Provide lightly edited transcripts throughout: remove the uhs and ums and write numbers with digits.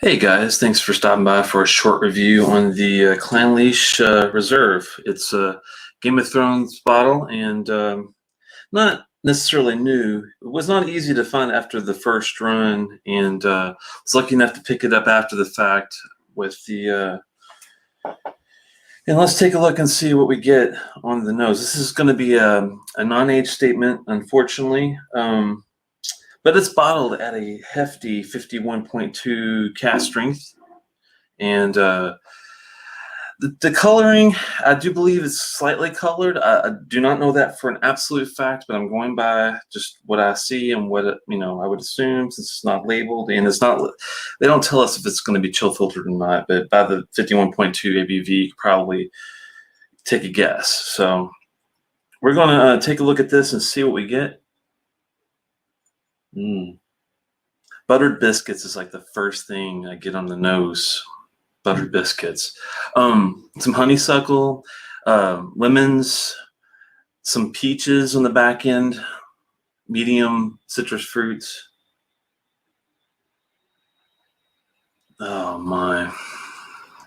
Hey guys, thanks for stopping by for a short review on the Clynelish Reserve. It's a Game of Thrones bottle and not necessarily new. It was not easy to find after the first run, and was lucky enough to pick it up after the fact with the. And let's take a look and see what we get on the nose. This is going to be a non-age statement, unfortunately. But it's bottled at a hefty 51.2 cast strength. And the coloring, I do believe it's slightly colored. I do not know that for an absolute fact, but I'm going by just what I see and what I would assume, since it's not labeled and it's not. They don't tell us if it's going to be chill filtered or not, but by the 51.2 ABV, you could probably take a guess. So we're going to take a look at this and see what we get. Buttered biscuits is like the first thing I get on the nose. Buttered biscuits. Some honeysuckle, lemons, some peaches on the back end, medium citrus fruits. Oh my.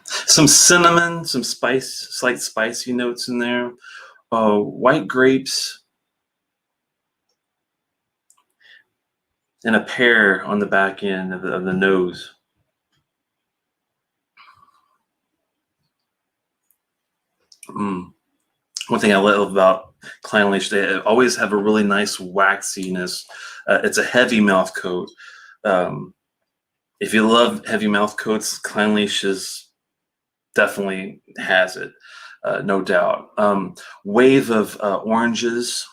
Some cinnamon, some spice, slight spicy notes in there. White grapes. And a pear on the back end of the nose. One thing I love about Clynelish, they always have a really nice waxiness. It's a heavy mouth coat. If you love heavy mouth coats, Clynelish definitely has it, no doubt. Wave of oranges.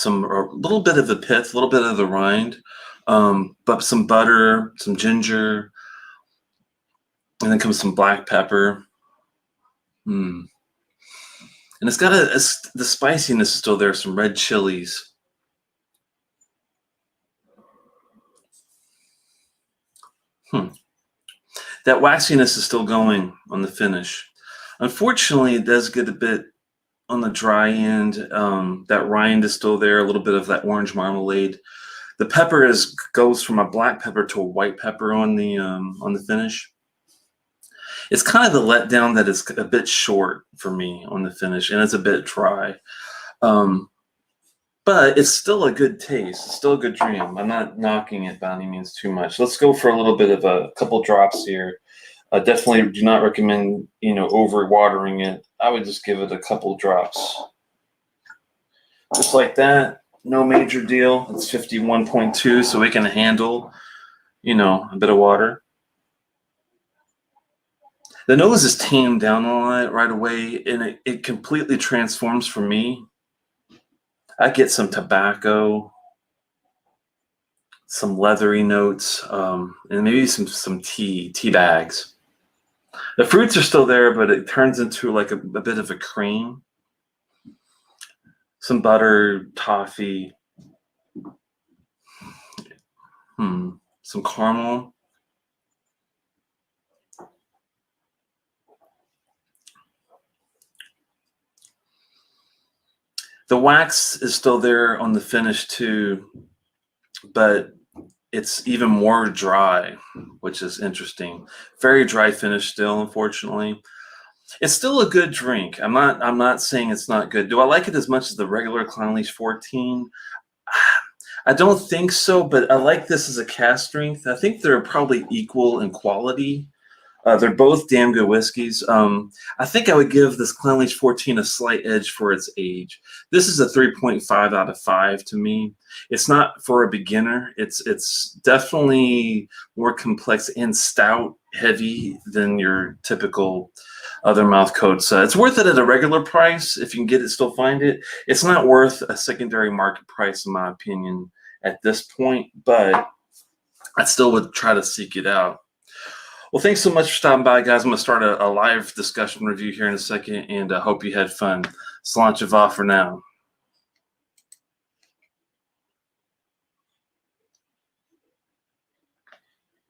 A little bit of the pith, a little bit of the rind, but some butter, some ginger, and then comes some black pepper. And it's got the spiciness is still there, some red chilies. That waxiness is still going on the finish. Unfortunately, it does get a bit on the dry end. That rind is still there, a little bit of that orange marmalade. The pepper goes from a black pepper to a white pepper on the finish. It's kind of the letdown that it's a bit short for me on the finish, and it's a bit dry. But it's still a good taste. It's still a good dram. I'm not knocking it by any means too much. Let's go for a little bit of a couple drops here. Definitely do not recommend, over watering it. I would just give it a couple drops. Just like that. No major deal. It's 51.2, so we can handle, a bit of water. The nose is tamed down a lot right away, and it completely transforms for me. I get some tobacco, some leathery notes, and maybe some tea bags. The fruits are still there, but it turns into like a bit of a cream. Some butter, toffee, some caramel. The wax is still there on the finish too, but it's even more dry, which is interesting. Very dry finish still, unfortunately. It's still a good drink. I'm not saying it's not good. Do I like it as much as the regular Clynelish 14? I don't think so, but I like this as a cast strength. I think they're probably equal in quality. They're both damn good whiskeys. I think I would give this Clynelish 14 a slight edge for its age. This is a 3.5 out of 5 to me. It's not for a beginner. It's definitely more complex and stout, heavy than your typical other mouth coats. It's worth it at a regular price if you can get it, still find it. It's not worth a secondary market price, in my opinion, at this point, but I still would try to seek it out. Well, thanks so much for stopping by, guys. I'm going to start a live discussion review here in a second, and I hope you had fun. Sláinte for now.